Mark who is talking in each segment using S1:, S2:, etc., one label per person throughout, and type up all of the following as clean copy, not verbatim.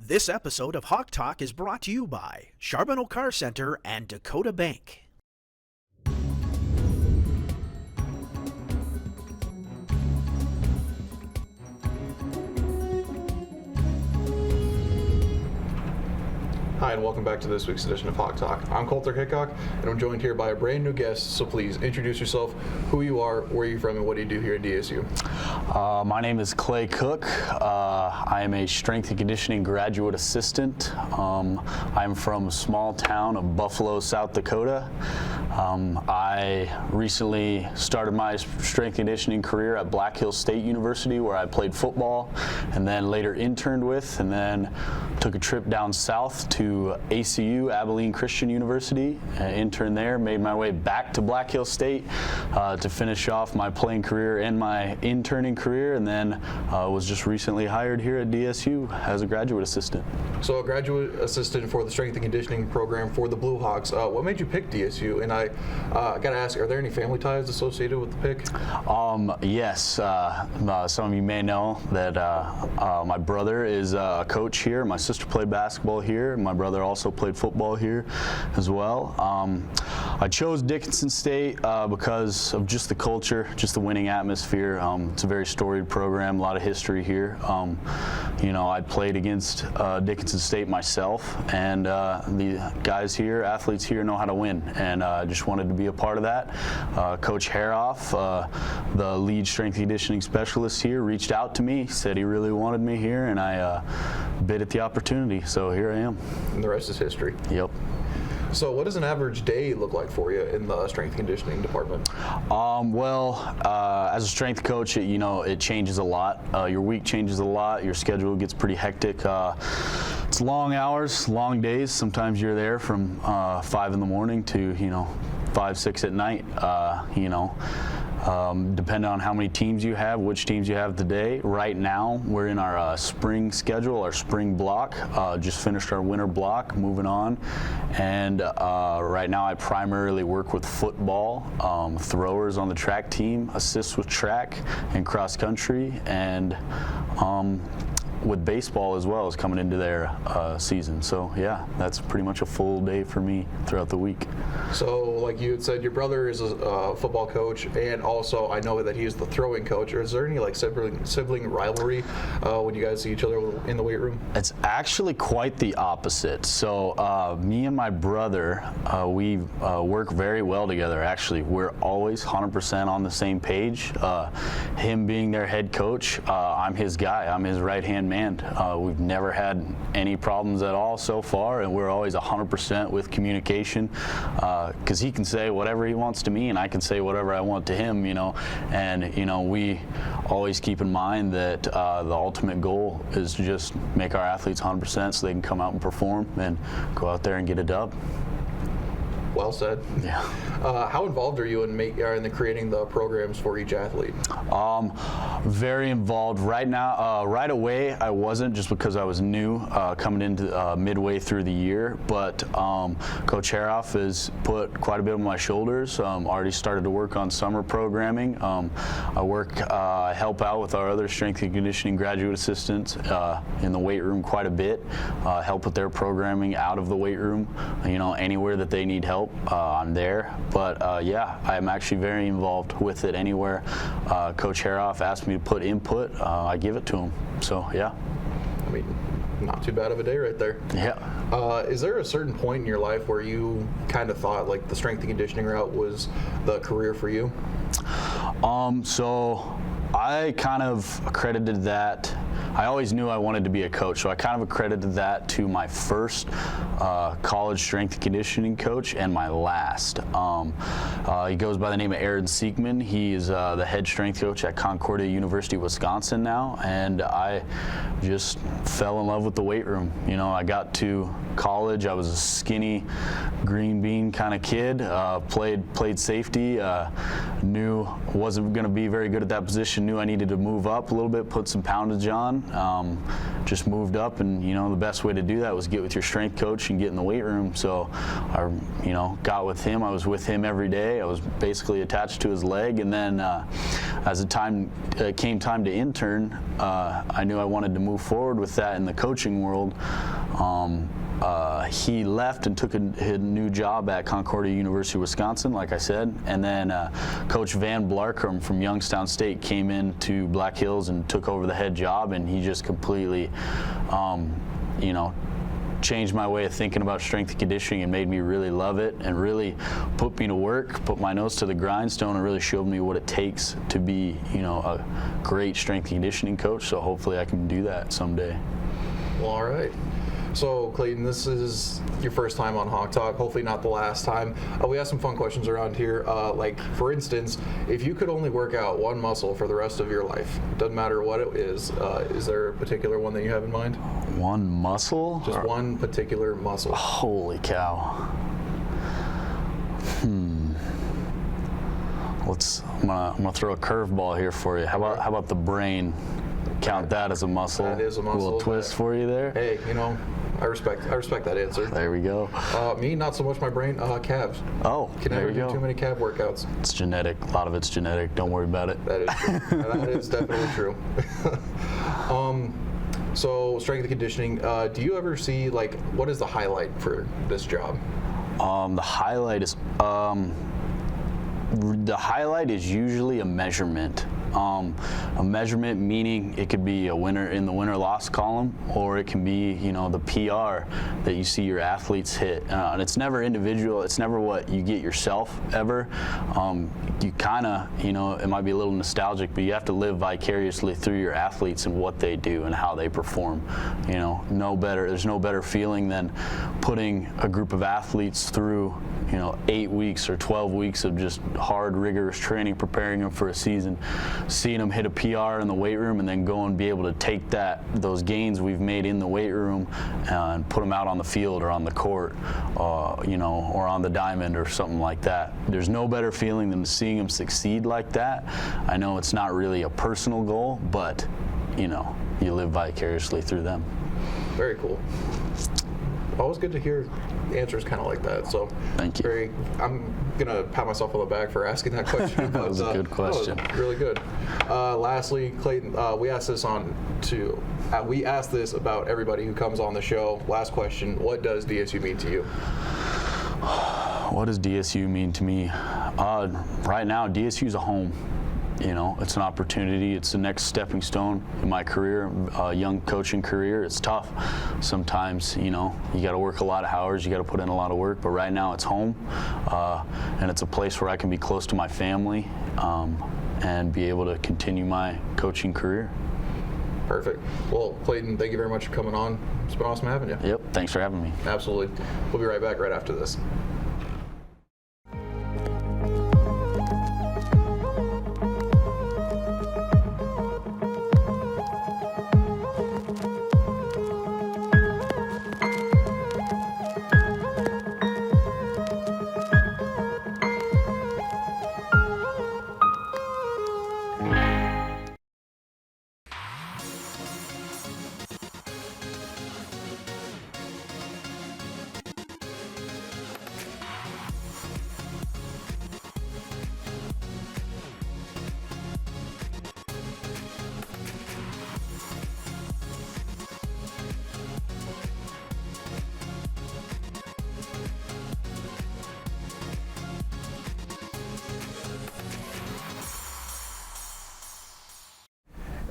S1: This episode of Hawk Talk is brought to you by Charbonneau Car Center and Dacotah Bank.
S2: Hi, and welcome back to this week's edition of Hawk Talk. I'm Clayton Koch, and I'm joined here by a brand new guest, so please introduce yourself, who you are, where you're from, and what do you do here at DSU?
S3: My name is Clayton Koch. I am a strength and conditioning graduate assistant. I'm from a small town of Buffalo, South Dakota. I recently started my strength and conditioning career at Black Hills State University, where I played football, and then later interned with, and then took a trip down south to ACU, Abilene Christian University, interned there, made my way back to Black Hills State to finish off my playing career and my interning career, and then was just recently hired here at DSU as a graduate assistant.
S2: So a graduate assistant for the strength and conditioning program for the Blue Hawks. What made you pick DSU? And I got to ask, are there any family ties associated with the pick?
S3: Yes. Some of you may know that my brother is a coach here. My sister played basketball here. My brother also played football here as well. I chose Dickinson State because of just the culture, just the winning atmosphere. It's a very storied program, a lot of history here. I played against Dickinson State myself, and the guys here, athletes here, know how to win, and I just wanted to be a part of that. Coach Haroff, the lead strength and conditioning specialist here, reached out to me, said he really wanted me here, and I bid at the opportunity, so here I am.
S2: And the rest is history.
S3: Yep.
S2: So what does an average day look like for you in the strength and conditioning department?
S3: As a strength coach, it changes a lot. Your week changes a lot. Your schedule gets pretty hectic. It's long hours, long days. Sometimes you're there from 5 in the morning to 5, 6 at night. Depending on how many teams you have, which teams you have today. Right now, we're in our spring schedule, our spring block. Just finished our winter block, moving on. And right now, I primarily work with football, throwers on the track team, assists with track and cross country, and with baseball as well, is coming into their season. So yeah, that's pretty much a full day for me throughout the week.
S2: So like you had said, your brother is a football coach, and also I know that he is the throwing coach. Or is there any like sibling rivalry when you guys see each other in the weight room?
S3: It's actually quite the opposite. So me and my brother, we work very well together. Actually, we're always 100% on the same page. Him being their head coach, I'm his guy. I'm his right-hand man. We've never had any problems at all so far, and we're always 100% with communication, because he can say whatever he wants to me, and I can say whatever I want to him, and we always keep in mind that the ultimate goal is to just make our athletes 100% so they can come out and perform and go out there and get a dub.
S2: Well said.
S3: Yeah.
S2: How involved are you in creating the programs for each athlete?
S3: Very involved. Right now, right away, I wasn't, just because I was new coming into midway through the year. But Coach Haroff has put quite a bit on my shoulders. Already started to work on summer programming. I help out with our other strength and conditioning graduate assistants in the weight room quite a bit. Help with their programming out of the weight room. Anywhere that they need help, I'm there. But yeah, I'm actually very involved with it anywhere. Coach Haroff asked me to put input, I give it to him. So yeah.
S2: I mean, not too bad of a day right there.
S3: Yeah.
S2: Is there a certain point in your life where you kind of thought like the strength and conditioning route was the career for you?
S3: So I kind of accredited that. I always knew I wanted to be a coach, so I kind of accredited that to my first college strength and conditioning coach and my last. He goes by the name of Aaron Siekman. He is the head strength coach at Concordia University, Wisconsin now, and I just fell in love with the weight room. I got to college, I was a skinny green bean kind of kid, played safety, knew wasn't going to be very good at that position, knew I needed to move up a little bit, put some poundage on, just moved up, and the best way to do that was get with your strength coach and get in the weight room. So I got with him. I was with him every day. I was basically attached to his leg, and then as the came time to intern, I knew I wanted to move forward with that in the coaching world. He left and took a new job at Concordia University, Wisconsin, like I said, and then Coach Van Blarcrum from Youngstown State came into Black Hills and took over the head job, and he just completely, changed my way of thinking about strength and conditioning and made me really love it and really put me to work, put my nose to the grindstone, and really showed me what it takes to be, a great strength and conditioning coach. So hopefully I can do that someday.
S2: Well, all right. So, Clayton, this is your first time on Hawk Talk, hopefully not the last time. We have some fun questions around here. Like, for instance, if you could only work out one muscle for the rest of your life, doesn't matter what it is there a particular one that you have in mind?
S3: One muscle?
S2: Just one particular muscle.
S3: Holy cow. I'm gonna throw a curveball here for you. How about the brain? Count that as a muscle.
S2: That is a muscle.
S3: A little twist for you there.
S2: Hey, I respect that answer.
S3: There we go.
S2: Me, not so much my brain. Calves.
S3: Oh,
S2: Can
S3: there
S2: never
S3: you
S2: do
S3: go.
S2: too many calf workouts.
S3: It's genetic. A lot of it's genetic. Don't worry about it.
S2: That is true. That is definitely true. So, strength and conditioning. Do you ever see what is the highlight for this job?
S3: The highlight is usually a measurement. A measurement meaning it could be a winner in the winner-loss column, or it can be, the PR that you see your athletes hit. And it's never individual. It's never what you get yourself ever. You kind of, it might be a little nostalgic, but you have to live vicariously through your athletes and what they do and how they perform. There's no better feeling than putting a group of athletes through 8 weeks or 12 weeks of just hard, rigorous training, preparing them for a season, seeing them hit a PR in the weight room, and then go and be able to take those gains we've made in the weight room and put them out on the field or on the court, or on the diamond or something like that. There's no better feeling than seeing them succeed like that. I know it's not really a personal goal, but you live vicariously through them.
S2: Very cool. Always good to hear answers kind of like that. So
S3: thank you.
S2: I'm gonna pat myself on the back for asking that question.
S3: That was a good question.
S2: That was really good. Lastly, Clayton, we asked this about everybody who comes on the show. Last question: what does DSU mean to you?
S3: What does DSU mean to me? Right now, DSU is a home. It's an opportunity. It's the next stepping stone in my career, young coaching career. It's tough. Sometimes, you got to work a lot of hours. You got to put in a lot of work. But right now, it's home, and it's a place where I can be close to my family and be able to continue my coaching career.
S2: Perfect. Well, Clayton, thank you very much for coming on. It's been awesome having you.
S3: Yep. Thanks for having me.
S2: Absolutely. We'll be right back right after this.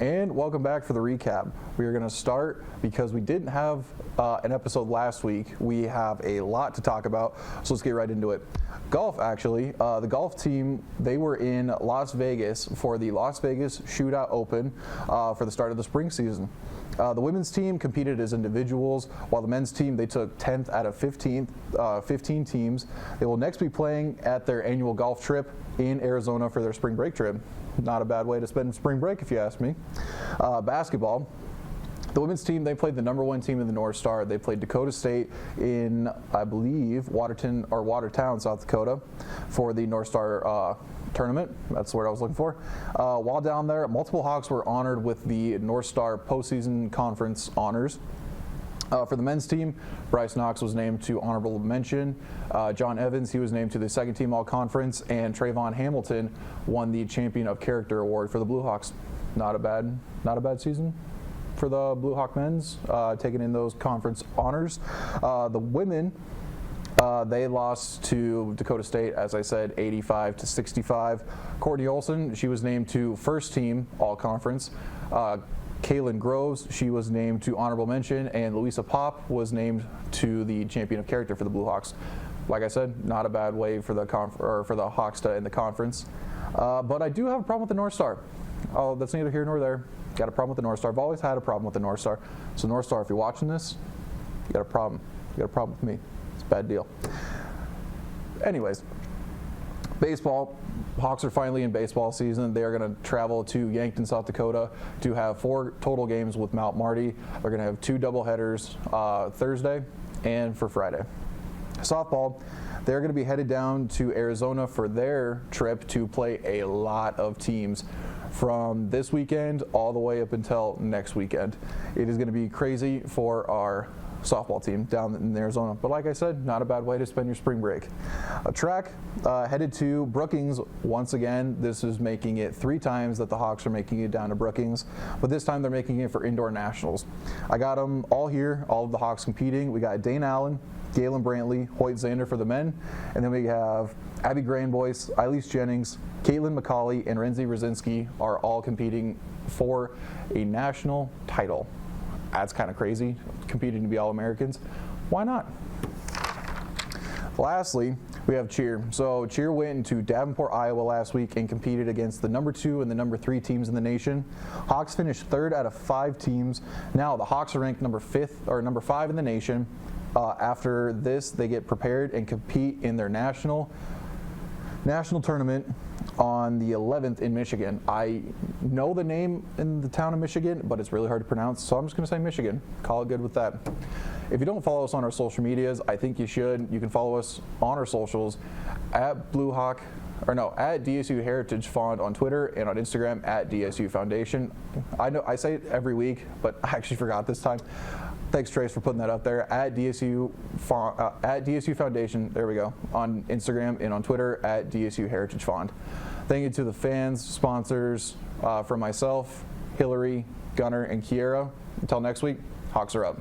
S2: And welcome back for the recap. We are going to start, because we didn't have an episode last week, we have a lot to talk about, so let's get right into it. Golf, actually. The golf team, they were in Las Vegas for the Las Vegas Shootout Open for the start of the spring season. The women's team competed as individuals, while the men's team, they took 10th out of 15 teams. They will next be playing at their annual golf trip in Arizona for their spring break trip. Not a bad way to spend spring break, if you ask me. Basketball. The women's team, they played the #1 team in the North Star. They played Dacotah State in, I believe, Watertown, South Dakota, for the North Star tournament. That's the word I was looking for. While down there, multiple Hawks were honored with the North Star postseason conference honors. For the men's team, Bryce Knox was named to honorable mention. John Evans, he was named to the second team all-conference, and Trayvon Hamilton won the Champion of Character award for the Blue Hawks. Not a bad season for the Blue Hawk men's, taking in those conference honors. The women, they lost to Dacotah State, as I said, 85-65. Courtney Olson, she was named to first team all-conference. Kaylin Groves, she was named to honorable mention, and Louisa Pop was named to the Champion of Character for the Blue Hawks. Like I said, not a bad way for the Hawks to end the conference. But I do have a problem with the North Star. Oh, that's neither here nor there. Got a problem with the North Star. I've always had a problem with the North Star. So North Star, if you're watching this, you got a problem. You got a problem with me. It's a bad deal. Anyways, baseball. Hawks are finally in baseball season. They are going to travel to Yankton, South Dakota to have 4 total games with Mount Marty. They're going to have 2 doubleheaders Thursday and for Friday. Softball, they're going to be headed down to Arizona for their trip to play a lot of teams from this weekend all the way up until next weekend. It is going to be crazy for our softball team down in Arizona. But like I said, not a bad way to spend your spring break. A track headed to Brookings once again. This is making it 3 times that the Hawks are making it down to Brookings, but this time they're making it for indoor nationals. I got them all here, all of the Hawks competing. We got Dane Allen, Galen Brantley, Hoyt Zander for the men, and then we have Abby Granboyce, Eilis Jennings, Caitlin McCauley, and Renzi Rosinski are all competing for a national title. That's kind of crazy, competing to be All-Americans. Why not? Lastly, we have cheer. So cheer went into Davenport, Iowa last week and competed against the number 2 and the number 3 teams in the nation. Hawks finished 3rd out of 5 teams. Now the Hawks are ranked number 5 in the nation. After this, they get prepared and compete in their national tournament on the 11th in Michigan. I know the name in the town of Michigan, but it's really hard to pronounce, so I'm just going to say Michigan. Call it good with that. If you don't follow us on our social medias, I think you should. You can follow us on our socials at DSU Heritage Fund on Twitter and on Instagram at DSU Foundation. I know I say it every week, but I actually forgot this time. Thanks, Trace, for putting that up there at DSU Foundation. There we go. On Instagram and on Twitter at DSU Heritage Fund. Thank you to the fans, sponsors, from myself, Hillary, Gunnar, and Kiera. Until next week, Hawks are up.